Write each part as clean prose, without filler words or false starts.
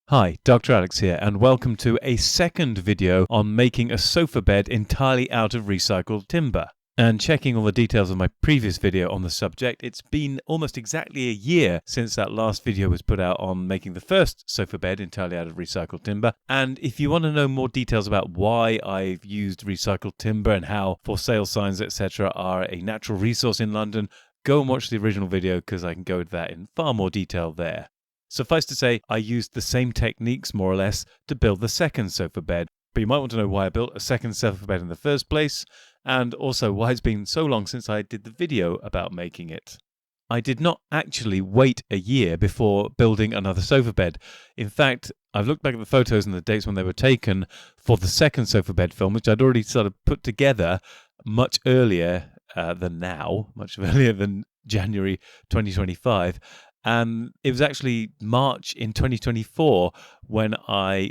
Hi, Dr. Alex here, and welcome to a second video on making a sofa bed entirely out of recycled timber. And checking all the details of my previous video on the subject, it's been almost exactly a year since that last video was put out on making the first sofa bed entirely out of recycled timber. And if you want to know more details about why I've used recycled timber and how for sale signs, etc. are a natural resource in London, go and watch the original video because I can go into that in far more detail there. Suffice to say, I used the same techniques, more or less, to build the second sofa bed. But you might want to know why I built a second sofa bed in the first place, and also why it's been so long since I did the video about making it. I did not actually wait a year before building another sofa bed. In fact, I've looked back at the photos and the dates when they were taken for the second sofa bed film, which I'd already sort of put together much earlier than now, much earlier than January 2025. And it was actually March in 2024 when I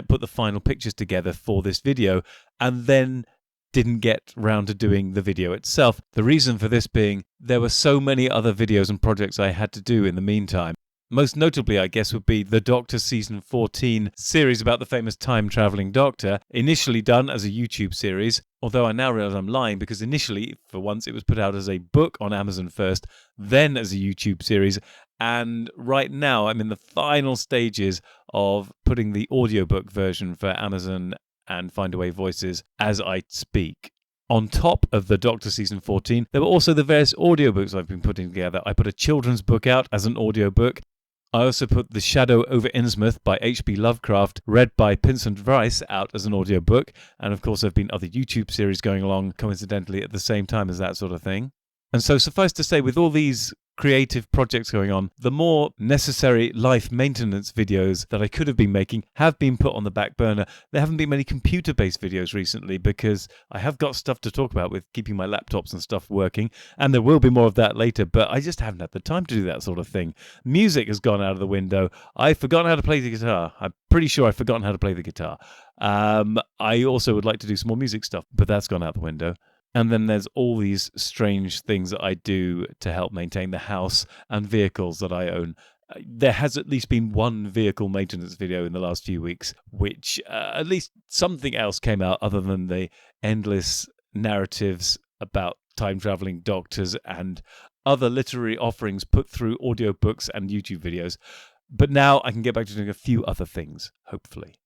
put the final pictures together for this video and then didn't get round to doing the video itself. The reason for this being there were so many other videos and projects I had to do in the meantime. Most notably, I guess, would be the Doctor Season 14 series about the famous time-travelling Doctor, initially done as a YouTube series, although I now realise I'm lying because initially, for once, it was put out as a book on Amazon first, then as a YouTube series, and right now I'm in the final stages of putting the audiobook version for Amazon and Findaway Voices as I speak. On top of the Doctor Season 14, there were also the various audiobooks I've been putting together. I put a children's book out as an audiobook. I also put The Shadow over Innsmouth by H.P. Lovecraft, read by Pinsent Rice, out as an audiobook. And of course, there have been other YouTube series going along coincidentally at the same time as that sort of thing. And so suffice to say, with all these creative projects going on, the more necessary life maintenance videos that I could have been making have been put on the back burner. There haven't been many computer-based videos recently because I have got stuff to talk about with keeping my laptops and stuff working, and there will be more of that later, but I just haven't had the time to do that sort of thing. Music has gone out of the window. I've forgotten how to play the guitar. I'm pretty sure I've forgotten how to play the guitar. I also would like to do some more music stuff, but that's gone out the window. And then there's all these strange things that I do to help maintain the house and vehicles that I own. There has at least been one vehicle maintenance video in the last few weeks, which at least something else came out other than the endless narratives about time-traveling doctors and other literary offerings put through audiobooks and YouTube videos. But now I can get back to doing a few other things, hopefully.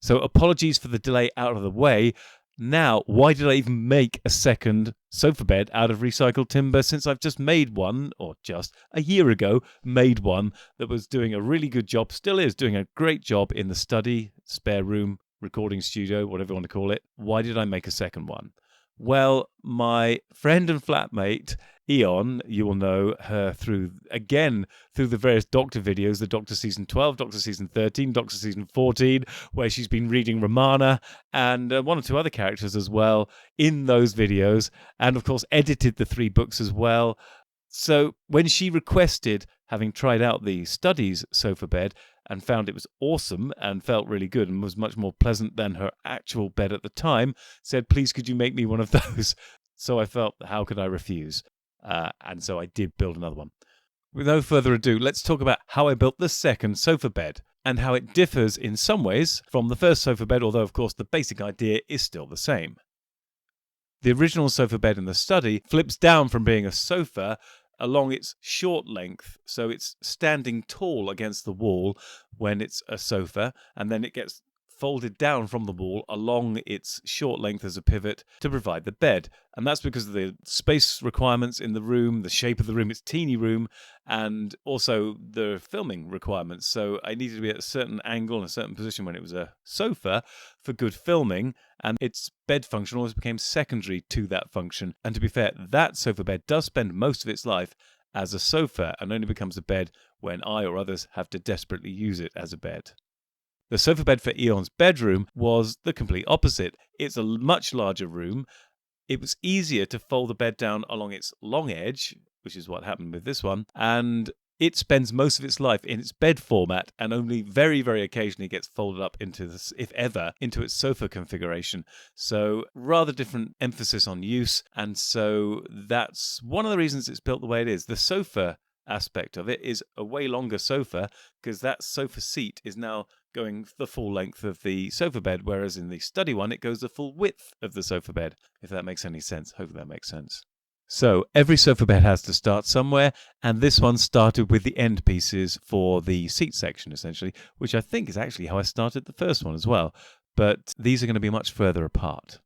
So apologies for the delay out of the way. Now, why did I even make a second sofa bed out of recycled timber since I've just made one, or just a year ago made one that was doing a really good job, still is doing a great job in the study, spare room, recording studio, whatever you want to call it. Why did I make a second one? Well, my friend and flatmate, Eon, you will know her through the various Doctor videos, the Doctor Season 12, Doctor Season 13, Doctor Season 14, where she's been reading Romana and one or two other characters as well in those videos, and of course edited the 3 books as well. So when she requested, having tried out the Studies sofa bed, and found it was awesome and felt really good and was much more pleasant than her actual bed at the time, said, please could you make me one of those? So I felt, how could I refuse? And so I did build another one. With no further ado, let's talk about how I built the second sofa bed and how it differs in some ways from the first sofa bed, although of course the basic idea is still the same. The original sofa bed in the study flips down from being a sofa along its short length, so it's standing tall against the wall when it's a sofa, and then it gets folded down from the wall along its short length as a pivot to provide the bed. And that's because of the space requirements in the room, the shape of the room, it's a teeny room, and also the filming requirements. So I needed to be at a certain angle and a certain position when it was a sofa for good filming, and its bed function always became secondary to that function. And to be fair, that sofa bed does spend most of its life as a sofa and only becomes a bed when I or others have to desperately use it as a bed. The sofa bed for Eon's bedroom was the complete opposite. It's a much larger room. It was easier to fold the bed down along its long edge, which is what happened with this one, and it spends most of its life in its bed format and only very, very occasionally gets folded up into this, if ever, into its sofa configuration. So rather different emphasis on use. And so that's one of the reasons it's built the way it is. The sofa aspect of it is a way longer sofa because that sofa seat is now going the full length of the sofa bed, whereas in the study one, it goes the full width of the sofa bed, if that makes any sense. Hopefully that makes sense. So every sofa bed has to start somewhere, and this one started with the end pieces for the seat section, essentially, which I think is actually how I started the first one as well. But these are going to be much further apart.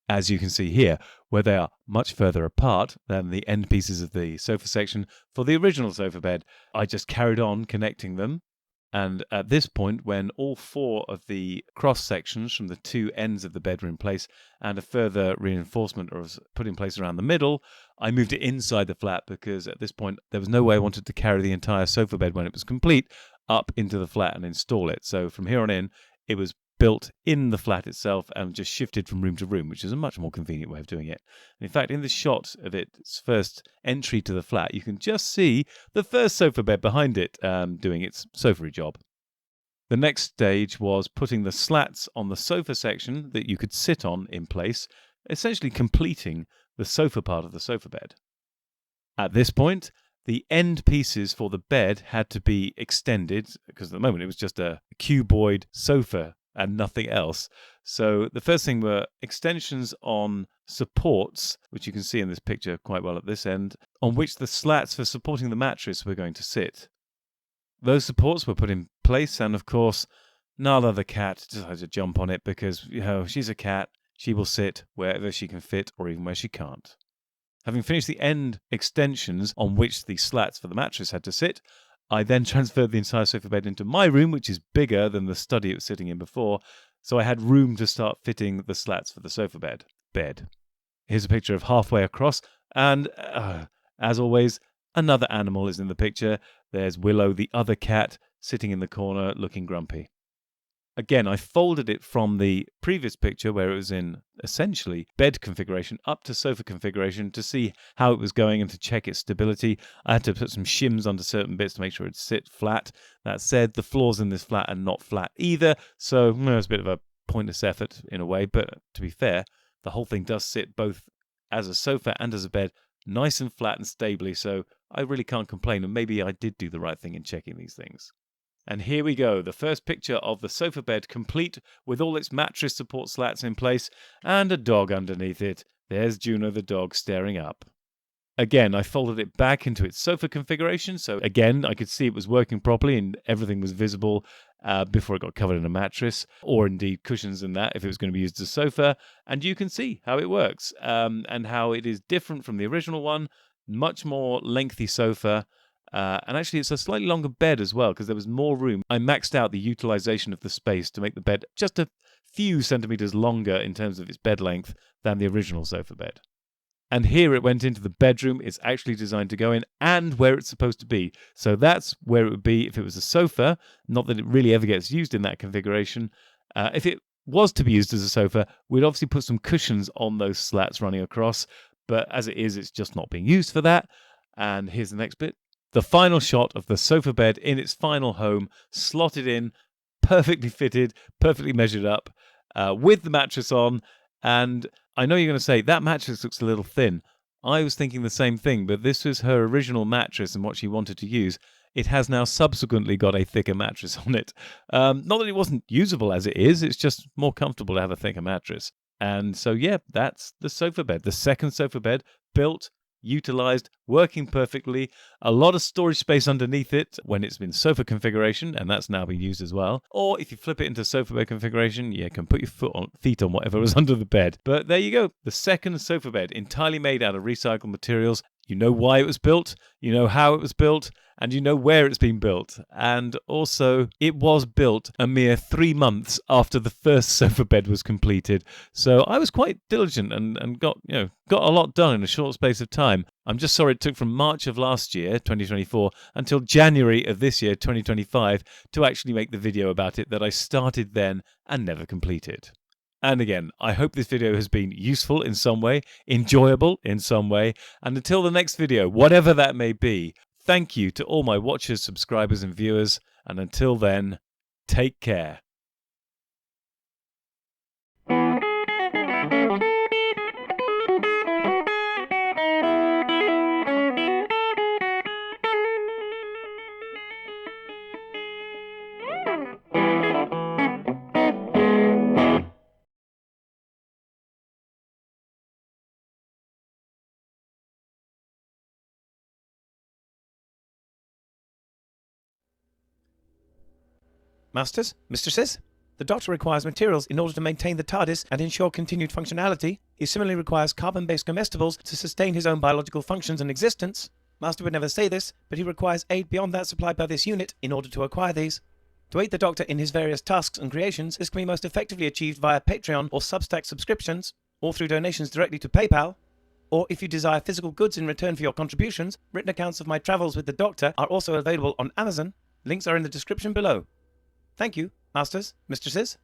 As you can see here, where they are much further apart than the end pieces of the sofa section for the original sofa bed, I just carried on connecting them. And at this point, when all 4 of the cross sections from the 2 ends of the bed were in place and a further reinforcement was put in place around the middle, I moved it inside the flat because at this point there was no way I wanted to carry the entire sofa bed when it was complete up into the flat and install it. So from here on in, it was built in the flat itself and just shifted from room to room, which is a much more convenient way of doing it. And in fact, in the shot of its first entry to the flat, you can just see the first sofa bed behind it doing its sofa job. The next stage was putting the slats on the sofa section that you could sit on in place, essentially completing the sofa part of the sofa bed. At this point, the end pieces for the bed had to be extended, because at the moment it was just a cuboid sofa and nothing else. So the first thing were extensions on supports, which you can see in this picture quite well at this end, on which the slats for supporting the mattress were going to sit. Those supports were put in place, and of course, Nala the cat decided to jump on it because, she's a cat. She will sit wherever she can fit or even where she can't. Having finished the end extensions on which the slats for the mattress had to sit, I then transferred the entire sofa bed into my room, which is bigger than the study it was sitting in before, so I had room to start fitting the slats for the sofa bed. Here's a picture of halfway across, and as always, another animal is in the picture. There's Willow, the other cat, sitting in the corner looking grumpy. Again, I folded it from the previous picture where it was in essentially bed configuration up to sofa configuration to see how it was going and to check its stability. I had to put some shims under certain bits to make sure it'd sit flat. That said, the floors in this flat are not flat either, so it's a bit of a pointless effort in a way, but to be fair, the whole thing does sit both as a sofa and as a bed nice and flat and stably, so I really can't complain, and maybe I did do the right thing in checking these things. And here we go, the first picture of the sofa bed complete with all its mattress support slats in place and a dog underneath it. There's Juno the dog staring up. Again, I folded it back into its sofa configuration, so again, I could see it was working properly and everything was visible before it got covered in a mattress, or indeed cushions and that if it was going to be used as a sofa. And you can see how it works and how it is different from the original one, much more lengthy sofa. And actually, it's a slightly longer bed as well because there was more room. I maxed out the utilization of the space to make the bed just a few centimeters longer in terms of its bed length than the original sofa bed. And here it went into the bedroom it's actually designed to go in and where it's supposed to be. So that's where it would be if it was a sofa, not that it really ever gets used in that configuration. If it was to be used as a sofa, we'd obviously put some cushions on those slats running across. But as it is, it's just not being used for that. And here's the next bit. The final shot of the sofa bed in its final home, slotted in, perfectly fitted, perfectly measured up, with the mattress on. And I know you're going to say, that mattress looks a little thin. I was thinking the same thing, but this was her original mattress and what she wanted to use. It has now subsequently got a thicker mattress on it. Not that it wasn't usable as it is, it's just more comfortable to have a thicker mattress. And so, yeah, that's the sofa bed. The second sofa bed built, utilized, working perfectly, a lot of storage space underneath it when it's been sofa configuration, and that's now been used as well. Or if you flip it into sofa bed configuration, you can put your feet on whatever was under the bed. But there you go, the second sofa bed, entirely made out of recycled materials. You know why it was built, you know how it was built, and you know where it's been built. And also, it was built a mere 3 months after the first sofa bed was completed. So I was quite diligent and got a lot done in a short space of time. I'm just sorry it took from March of last year, 2024, until January of this year, 2025, to actually make the video about it that I started then and never completed. And again, I hope this video has been useful in some way, enjoyable in some way, and until the next video, whatever that may be, thank you to all my watchers, subscribers and viewers, and until then, take care. Masters, mistresses, the Doctor requires materials in order to maintain the TARDIS and ensure continued functionality. He similarly requires carbon-based comestibles to sustain his own biological functions and existence. Master would never say this, but he requires aid beyond that supplied by this unit in order to acquire these. To aid the Doctor in his various tasks and creations, this can be most effectively achieved via Patreon or Substack subscriptions, or through donations directly to PayPal. Or if you desire physical goods in return for your contributions, written accounts of my travels with the Doctor are also available on Amazon. Links are in the description below. Thank you, masters, mistresses.